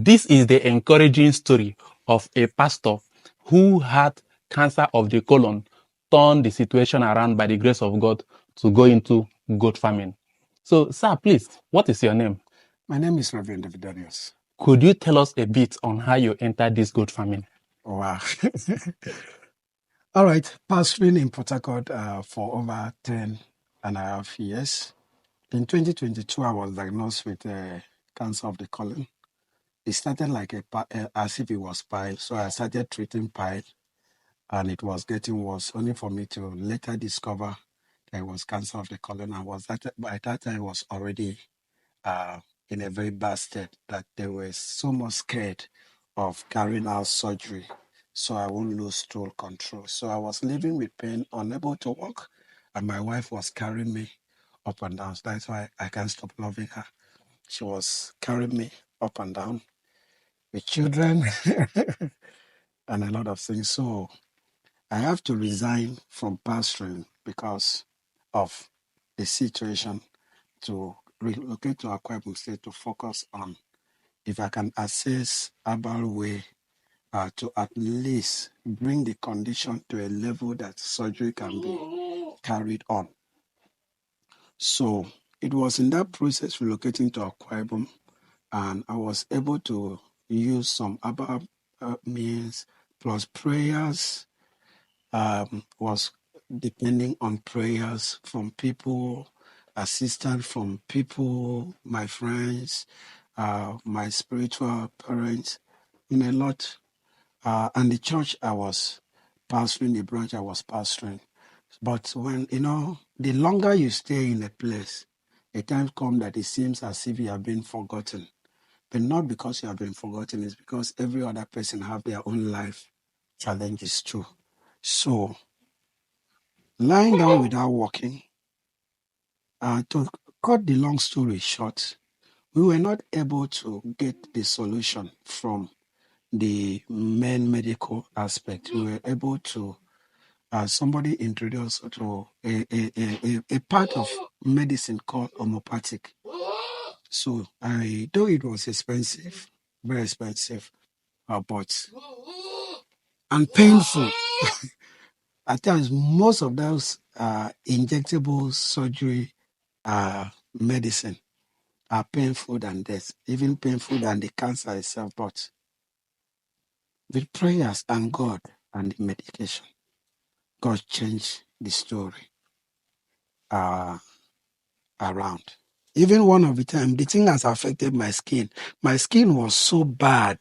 This is the encouraging story of a pastor who had cancer of the colon, turned the situation around by the grace of God to go into goat farming. So, sir, please, what is your name? My name is Reverend David Daniels. Could you tell us a bit on how you entered this goat farming? Wow. All right. Pastoring in Port Harcourt for over 10.5 years. In 2022, I was diagnosed with cancer of the colon. It started like as if it was pile. So I started treating pile and it was getting worse, only for me to later discover there was cancer of the colon. By that time, I was already in a very bad state that they were so much scared of carrying out surgery so I won't lose stool control. So I was living with pain, unable to walk, and my wife was carrying me up and down. So that's why I can't stop loving her. She was carrying me up and down with children and a lot of things. So I have to resign from pastoring because of the situation to relocate to Akwa Ibom State to focus on if I can access herbal way to at least bring the condition to a level that surgery can be carried on. So it was in that process relocating to Akwa Ibom, and I was able to use some herbal means plus prayers. Was depending on prayers from people, assistance from people, my friends, my spiritual parents, in a lot. And the church I was pastoring, the branch I was pastoring. But when, the longer you stay in a place, a time comes that it seems as if you have been forgotten. But not because you have been forgotten, it's because every other person have their own life challenges too. So lying down without walking, to cut the long story short, we were not able to get the solution from the main medical aspect. We were able to, somebody introduced us to a part of medicine called homeopathic. So though it was expensive, very expensive, but and painful. At times, most of those injectable surgery medicine are painful than death, even painful than the cancer itself. But with prayers and God and the medication, God changed the story around. Even one of the time, the thing has affected my skin. My skin was so bad.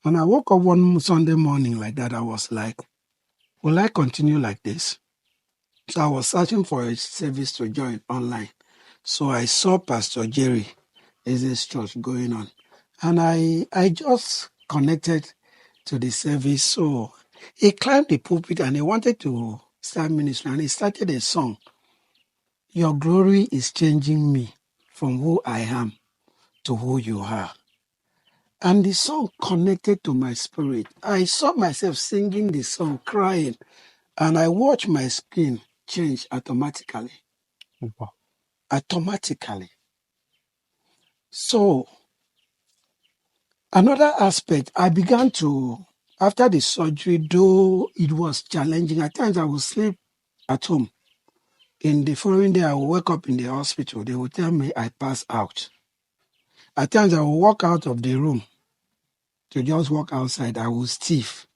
When I woke up one Sunday morning like that, I was like, will I continue like this? So I was searching for a service to join online. So I saw Pastor Jerry Eze's church going on. And I just connected to the service. So he climbed the pulpit and he wanted to start ministry. And he started a song. Your glory is changing me from who I am to who you are. And the song connected to my spirit. I saw myself singing the song, crying, and I watched my skin change automatically. Wow. Automatically. So another aspect, I began to, after the surgery, though it was challenging, at times I would sleep at home. In the following day, I would wake up in the hospital. They would tell me I passed out. At times I would walk out of the room to just walk outside. I would stiff.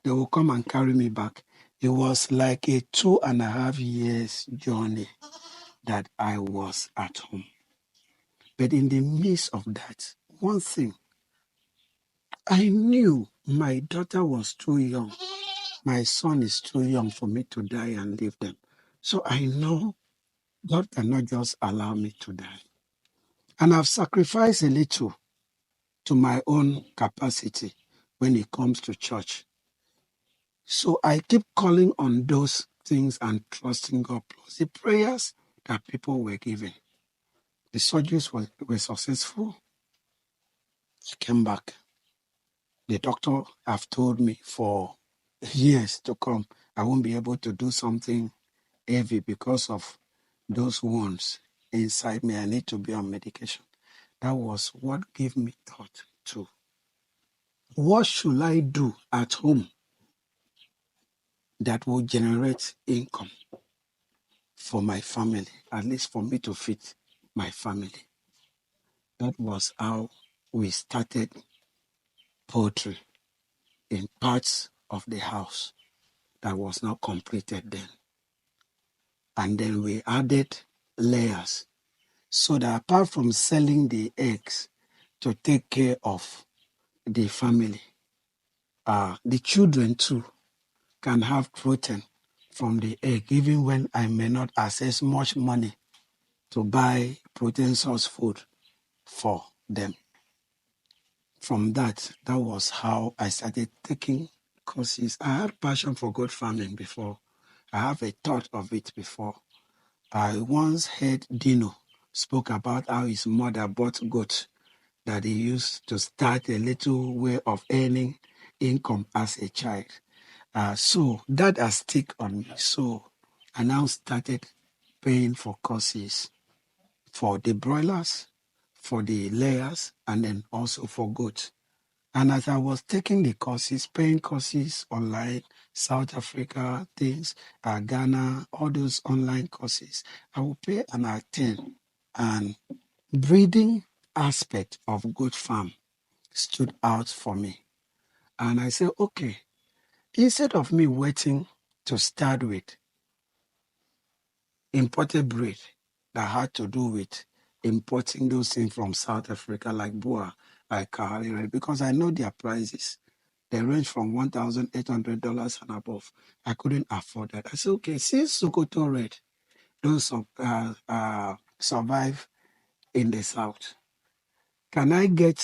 They will come and carry me back. It was like a 2.5 years journey that I was at home. But in the midst of that, one thing, I knew my daughter was too young. My son is too young for me to die and leave them. So I know God cannot just allow me to die. And I've sacrificed a little to my own capacity when it comes to church. So I keep calling on those things and trusting God. Plus the prayers that people were giving. The surgeries were successful. I came back. The doctor have told me for years to come, I won't be able to do something heavy because of those wounds inside me. I need to be on medication. That was what gave me thought. to what should I do at home that will generate income for my family, at least for me to feed my family. That was how we started poultry in parts of the house that was not completed then. And then we added layers so that apart from selling the eggs to take care of the family, the children too can have protein from the egg, even when I may not access much money to buy protein source food for them. From that was how I started taking courses. I had passion for goat farming before. I have a thought of it before. I once heard Dino spoke about how his mother bought goats that he used to start a little way of earning income as a child. So that has stick on me. So I now started paying for courses for the broilers, for the layers, and then also for goats. And as I was taking the courses, paying courses online, South Africa, things, Ghana, all those online courses, I will pay and attend. And breeding aspect of goat farm stood out for me. And I said, okay, instead of me waiting to start with imported breed that had to do with importing those things from South Africa, like Boa, like Kahari, because I know their prices. They range from $1,800 and above. I couldn't afford that. I said, okay, since Sokoto Red don't survive in the South, can I get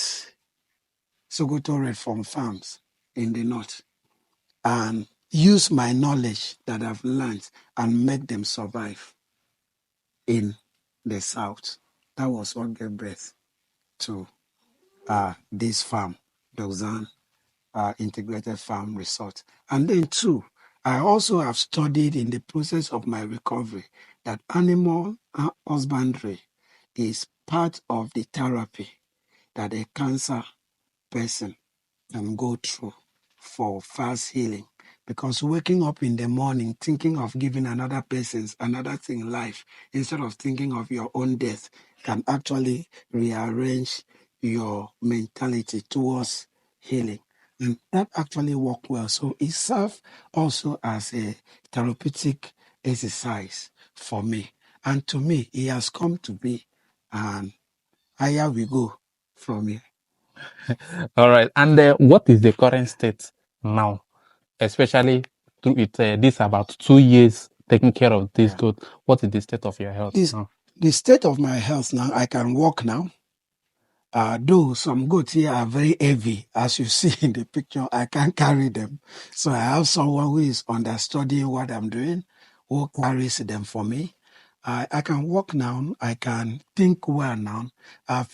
Sokoto Red from farms in the North and use my knowledge that I've learned and make them survive in the South? That was what gave birth to this farm, Dozan Integrated Farm Resort. And then two, I also have studied in the process of my recovery that animal husbandry is part of the therapy that a cancer person can go through for fast healing. Because waking up in the morning thinking of giving another person's another thing life instead of thinking of your own death can actually rearrange your mentality towards healing. And that actually worked well. So it served also as a therapeutic exercise for me. And to me, it has come to be. And higher we go from here. All right. And what is the current state now, especially through it? This about 2 years taking care of this goat. What is the state of your health now? The state of my health now, I can walk now. Though some goats here are very heavy, as you see in the picture, I can't carry them. So I have someone who is understudying what I'm doing, who carries them for me. I can walk now. I can think well now. I've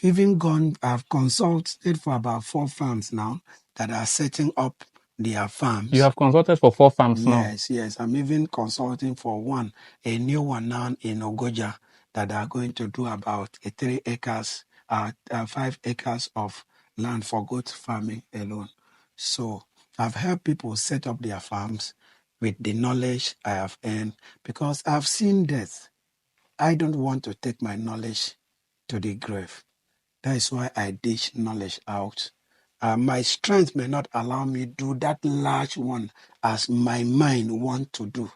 consulted for about 4 farms now that are setting up their farms. You have consulted for 4 farms now? Yes. I'm even consulting for one, a new one now in Ogoja that are going to do about 3 acres, 5 acres of land for goat farming alone. So I've helped people set up their farms with the knowledge I have earned because I've seen death. I don't want to take my knowledge to the grave. That is why I dish knowledge out. My strength may not allow me do that large one as my mind want to do.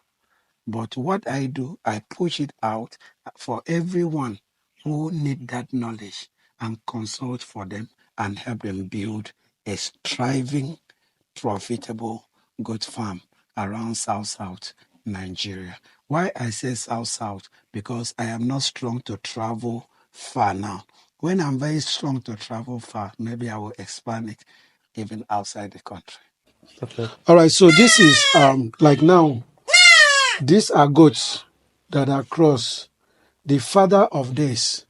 But what I do, I push it out for everyone who need that knowledge and consult for them and help them build a thriving, profitable goat farm around South Nigeria. Why I say South? Because I am not strong to travel far now. When I'm very strong to travel far, maybe I will expand it even outside the country. Okay. All right, so this is like now, these are goats that are cross. The father of this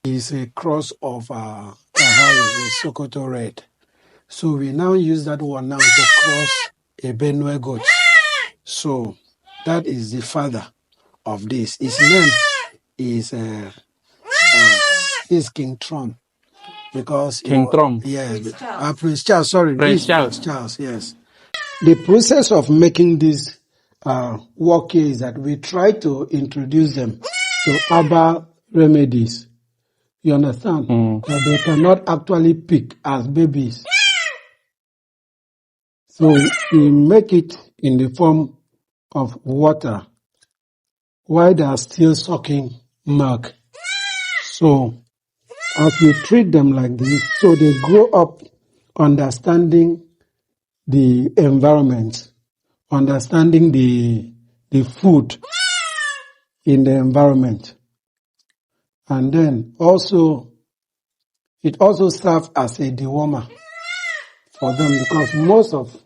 is a cross of Kahari with Sokoto Red. So we now use that one now to cross a Benue goat. So that is the father of this. His name is King Trump. because King Trump. yes, Prince Charles. Sorry, Prince this Charles. Prince Charles. Yes. The process of making this work here is that we try to introduce them to herbal remedies. You understand? That they cannot actually pick as babies. So we make it in the form of water while they are still sucking milk. So as we treat them like this, so they grow up understanding the environment, understanding the food in the environment. And then also, it also serves as a dewormer for them, because most of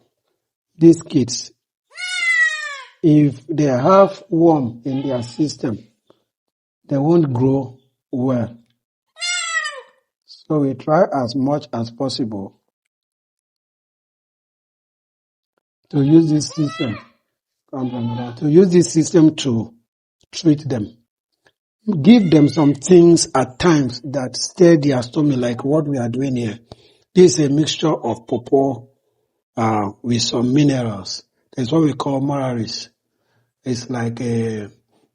these kids, if they have worm in their system, they won't grow well. So we try as much as possible to use this system, to treat them. Give them some things at times that stir their stomach, like what we are doing here. This is a mixture of pawpaw with some minerals. That's what we call moraris. It's like the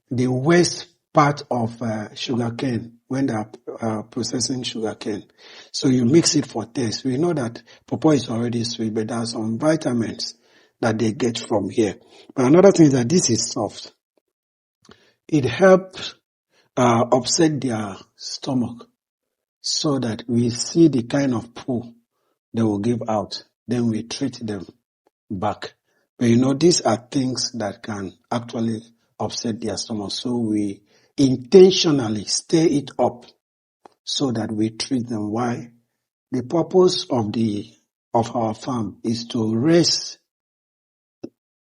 waste part of sugarcane when they are processing sugarcane. So you mix it for taste. We know that pawpaw is already sweet, but there are some vitamins that they get from here. But another thing is that this is soft. It helps upset their stomach so that we see the kind of poo they will give out. Then we treat them back. But these are things that can actually upset their stomach. So we intentionally stir it up so that we treat them. Why? The purpose of our farm is to raise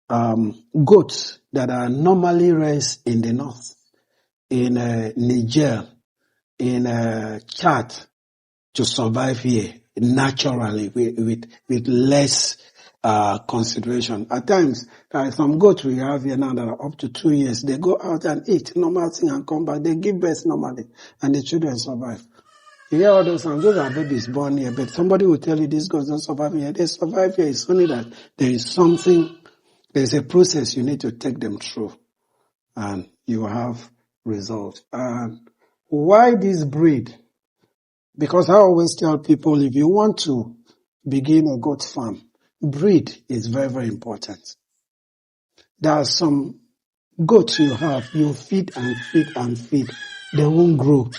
goats that are normally raised in the north, in Niger, in Chad, to survive here naturally with less consideration. At times, there are some goats we have here now that are up to 2 years. They go out and eat normal thing and come back. They give birth normally, and the children survive. You hear all those sounds. Those are babies born here, but somebody will tell you these goats don't survive here. They survive here. It's only that there's a process you need to take them through, and you will have results. And why this breed? Because I always tell people, if you want to begin a goat farm, breed is very, very important. There are some goats you feed and feed and feed. They won't grow.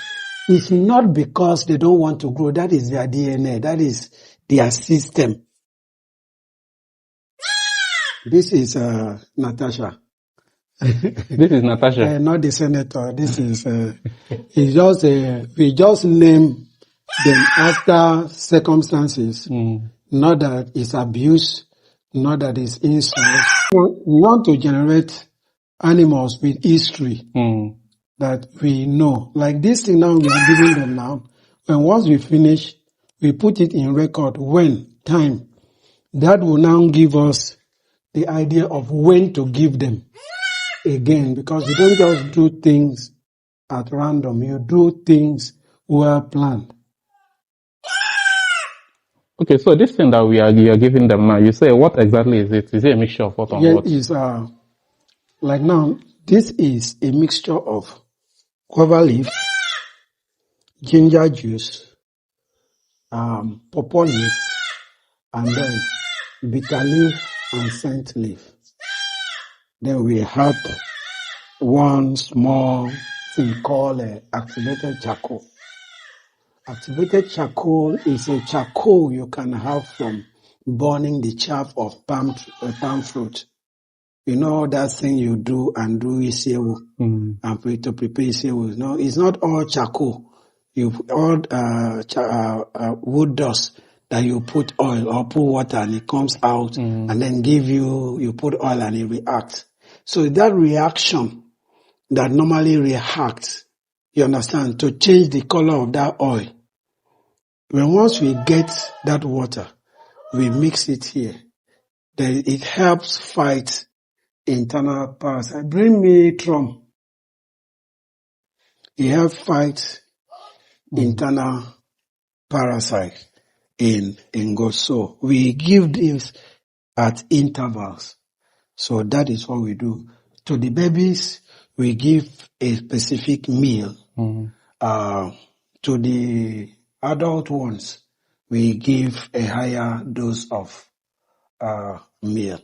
It's not because they don't want to grow. That is their DNA. That is their system. This is Natasha. This is Natasha. Not the senator. This is, we just name them after circumstances. Not that it's abuse, not that it's insult. We want to generate animals with history that we know. Like this thing now we are giving them now. And once we finish, we put it in record time. That will now give us the idea of when to give them again, because you don't just do things at random. You do things well planned. Okay, so this thing that you are giving them now, you say, what exactly is it? Is it a mixture of what and what? Is like now, this is a mixture of guava leaf, ginger juice, pawpaw leaf, and then bitter leaf and scent leaf. Then we have one small thing called activated charcoal. Activated charcoal is a charcoal you can have from burning the chaff of palm fruit. You know that thing you do and do isewu and to prepare isewu. No, it's not all charcoal. You all wood dust that you put oil or put water and it comes out and then you put oil and it reacts. So that reaction that normally reacts, you understand, to change the color of that oil. Once we get that water, we mix it here. Then it helps fight internal parasites. Bring me Trump. It helps fight internal parasite in goat. So we give this at intervals. So that is what we do. To the babies, we give a specific meal. To the adult ones, we give a higher dose of meal.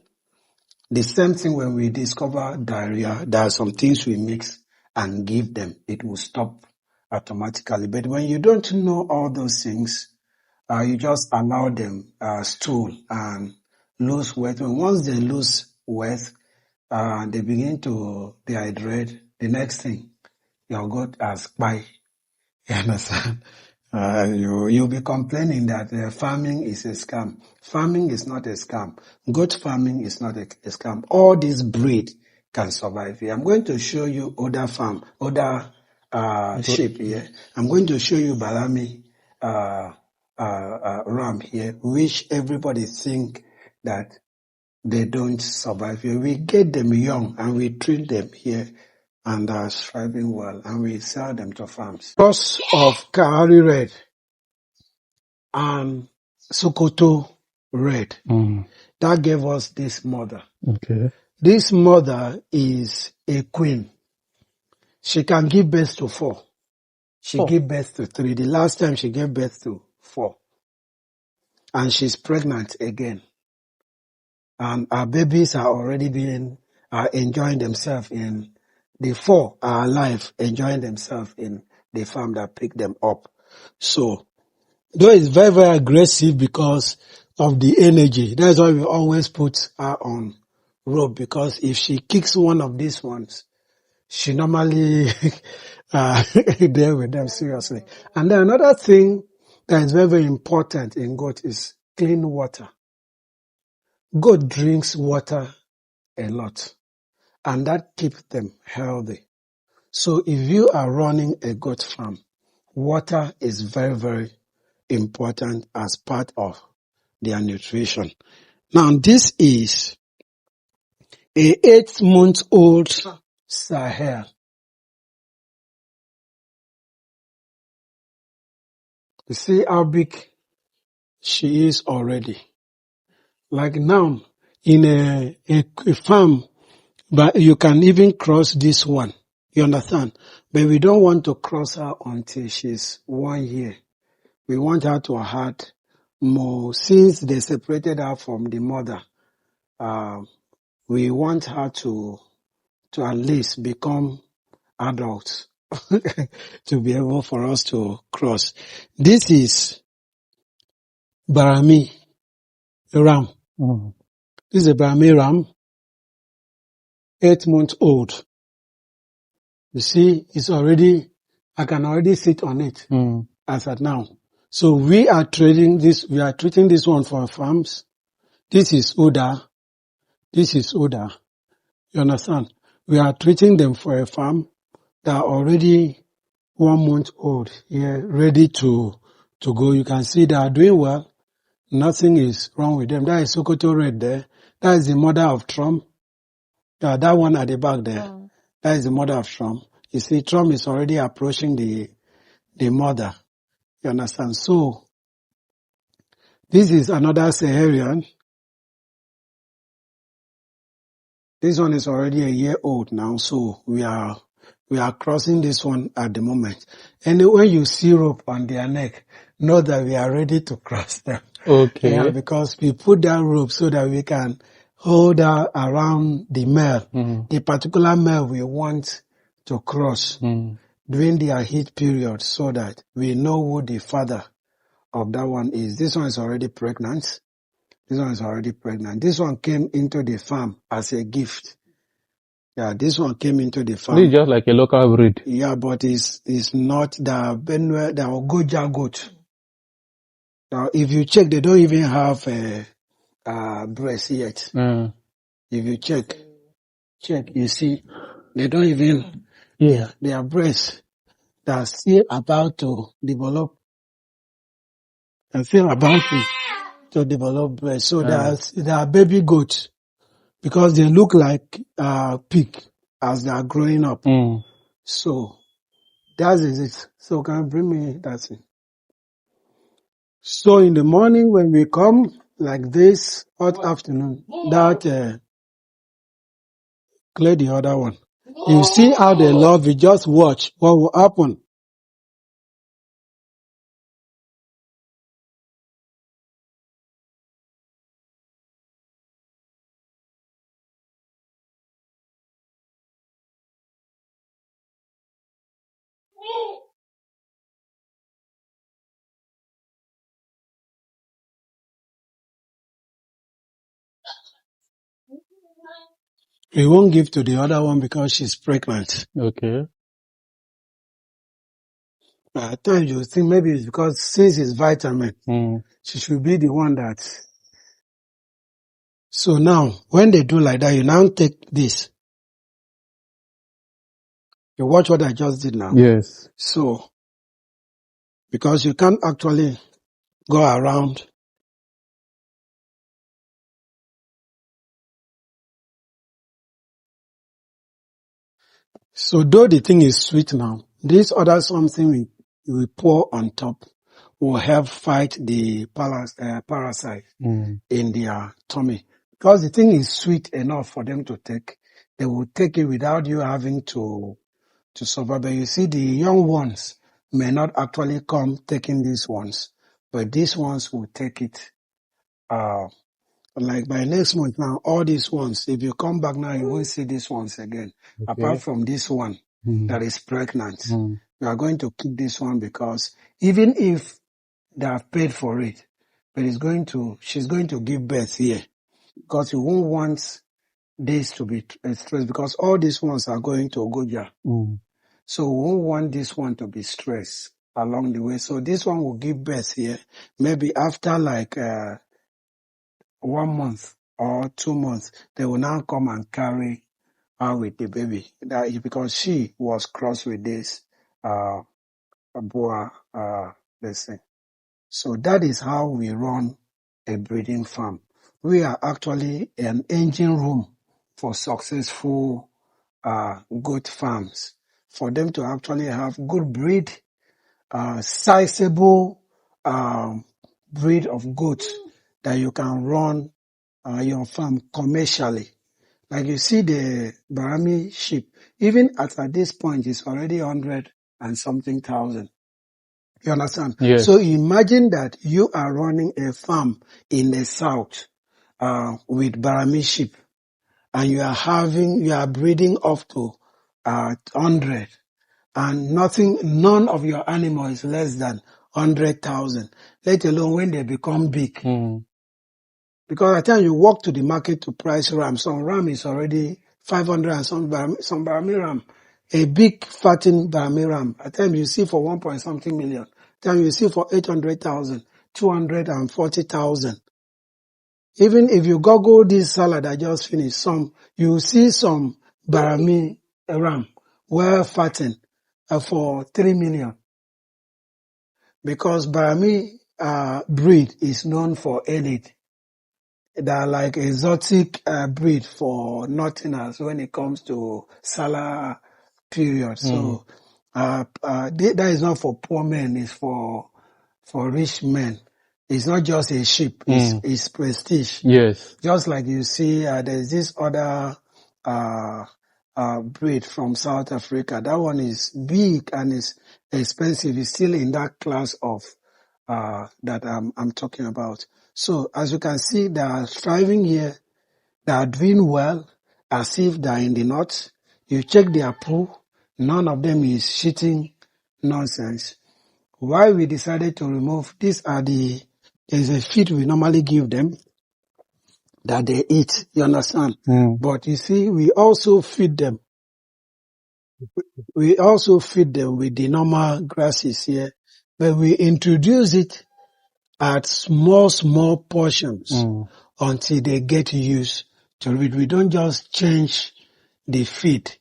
The same thing when we discover diarrhea, there are some things we mix and give them. It will stop automatically. But when you don't know all those things, you just allow them stool and lose weight. And once they lose weight, they begin to dehydrate. The next thing, your goat has spy. You understand? You'll be complaining that farming is a scam. Farming is not a scam. Goat farming is not a scam. All this breed can survive here. I'm going to show you other sheep here. I'm going to show you Balami ram here, which everybody think that they don't survive here. We get them young and we treat them here and are thriving well, and we sell them to farms. Cross of Kahari Red and Sokoto Red. That gave us this mother. Okay. This mother is a queen. She can give birth to 4. She gave birth to 3. The last time she gave birth to 4. And she's pregnant again. And our babies are already enjoying themselves in the 4 are alive, enjoying themselves in the farm that picked them up. So, though it's very, very aggressive because of the energy. That's why we always put her on rope, because if she kicks one of these ones, she normally deal with them seriously. And then another thing that is very, very important in goat is clean water. Goat drinks water a lot, and that keeps them healthy. So if you are running a goat farm, water is very, very important as part of their nutrition. Now, this is a 8-month-old Sahel. You see how big she is already. Like now, in a farm, but you can even cross this one. You understand? But we don't want to cross her until she's 1 year. We want her to have more. Since they separated her from the mother, we want her to at least become adults to be able for us to cross. This is Barami ram. This is a Barami ram, 8-month-old. You see, I can already sit on it as at now. So we are treating this one for farms. This is Uda. This is Uda. You understand? We are treating them for a farm that are already 1 month old, ready to go. You can see they are doing well. Nothing is wrong with them. That is Sokoto Red there. That is the mother of Trump. That one at the back there. That is the mother of Trump. You see, Trump is already approaching the mother. You understand? So, this is another Saharian. This one is already a year old now, so we are crossing this one at the moment. And when you see rope on their neck, know that we are ready to cross them. Okay. Yeah, because we put that rope so that we can hold her around the male, the particular male we want to cross during their heat period, so that we know who the father of that one is. This one is already pregnant. This one is already pregnant. This one came into the farm as a gift. Yeah, this one came into the farm. This is just like a local breed. Yeah, but it's not the Benue, the Ogoja goat. Now, if you check, they don't even have a breast yet. If you check, you see, they don't even, their breasts, they are still about to develop. They're still about to develop breast. So they are baby goats, because they look like pig as they are growing up. So that is it. So can you bring me that thing? So in the morning when we come like this, hot afternoon, that clear the other one. You see how they love it. Just watch what will happen. We won't give to the other one because she's pregnant. Okay. At times you think maybe it's because since it's vitamin, Mm. she should be the one that. So now, when they do like that, you now take this. You watch what I just did now. Yes. So, because you can't actually go around. So though the thing is sweet now, this other something we pour on top will help fight the parasite Mm. in their tummy. Because the thing is sweet enough for them to take, they will take it without you having to survive. But you see, the young ones may not actually come taking these ones, but these ones will take it. Like by next month now, all these ones, if you come back now, you won't see these ones again. Apart Okay. from this one Mm. that is pregnant, Mm. we are going to keep this one because even if they have paid for it, but she's going to give birth here because you won't want this to be stressed because all these ones are going to Ogoja. Mm. So we won't want this one to be stressed along the way. So this one will give birth here. Maybe after like 1 month or 2 months, they will now come and carry her with the baby. That is because she was crossed with this boa this thing. So that is how we run a breeding farm. We are actually an engine room for successful goat farms. For them to actually have good breed, sizable breed of goats that you can run your farm commercially. Like you see the Barami sheep, even at this point, it's already 100 and something thousand. You understand? Yes. So imagine that you are running a farm in the south with Barami sheep, and you are breeding up to 100, and none of your animal is less than 100,000. Let alone when they become big. Mm. Because at times you walk to the market to price ram. Some ram is already 500 and some Barami ram. A big fattened Barami ram. At times you see for 1 point something million. At times you see for 800,000, 240,000. Even if you Google this salad I just finished, you see some Barami ram well fattened for 3 million. Because Barami breed is known for elite. They are like exotic breed for Northerners when it comes to Salah period. So that is not for poor men, it's for rich men. It's not just a sheep, it's prestige. Yes. Just like you see, there's this other breed from South Africa. That one is big and is expensive. It's still in that class of that I'm talking about. So as you can see, they are thriving here. They are doing well as if they are in the north. You check their poo. None of them is shitting nonsense. Why we decided to remove, there's a feed we normally give them that they eat. You understand? But you see, we also feed them. We also feed them with the normal grasses here, but we introduce it at small portions until they get used to it. We don't just change the feed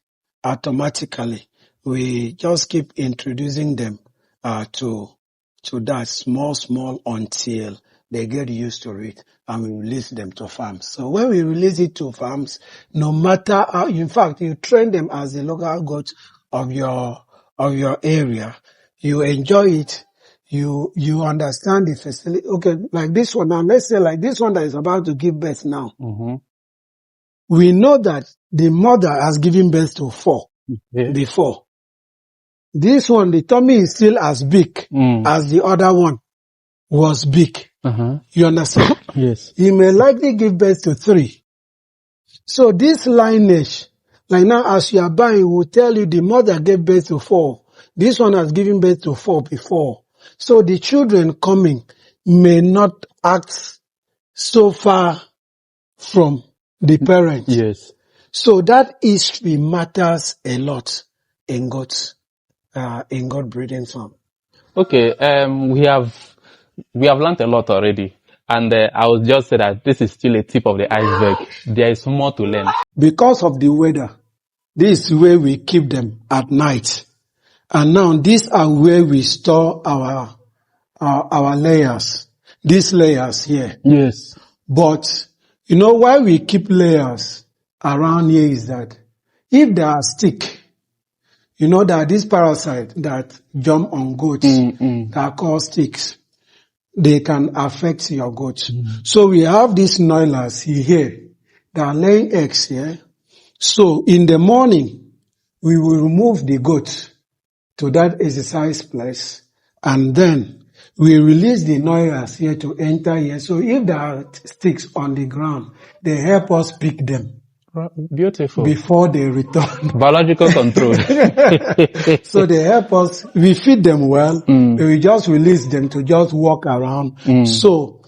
automatically. We just keep introducing them to that small until they get used to it, and we release them to farms. So when we release it to farms, no matter how, in fact, you train them as the local goat of your area, you enjoy it. you understand the facility. Okay, like this one now, let's say like this one that is about to give birth now. Mm-hmm. We know that the mother has given birth to 4 Yeah. before. This one, the tummy is still as big as the other one was big. Uh-huh. You understand? Yes. He may likely give birth to 3. So this lineage, like now as you are buying, will tell you the mother gave birth to 4. This one has given birth to 4 before. So the children coming may not act so far from the parents. Yes. So that history matters a lot in God breeding farm. Okay. We have learned a lot already, and I would just say that this is still a tip of the iceberg. There is more to learn. Because of the weather, this is where we keep them at night. And now these are where we store our layers. These layers here. Yes. But, you know why we keep layers around here is that if there are stick, you know that these parasites that jump on goats that cause sticks, they can affect your goats. So we have these noilers here that are laying eggs here. So in the morning, we will remove the goat to that exercise place, and then we release the noilers here to enter here. So if there are sticks on the ground, they help us pick them Beautiful. before they return. Biological control. So they help us. We feed them well. We just release them to just walk around. So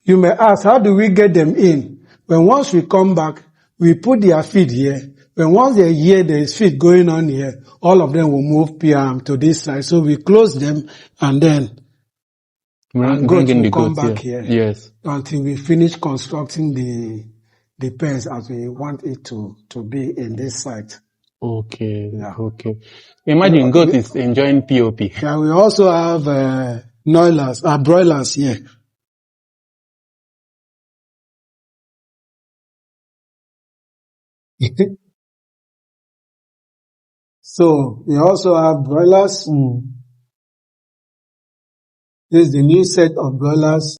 you may ask, how do we get them in? When once we come back, we put their feed here. When once they hear there is feed going on here, all of them will move to this side. So we close them, and then goats will come back here. Yes. Until we finish constructing the pens as we want it to be in this site. Okay. Yeah. Okay. Imagine goat is enjoying POP. Yeah, we also have broilers here. So we also have broilers. This is the new set of broilers.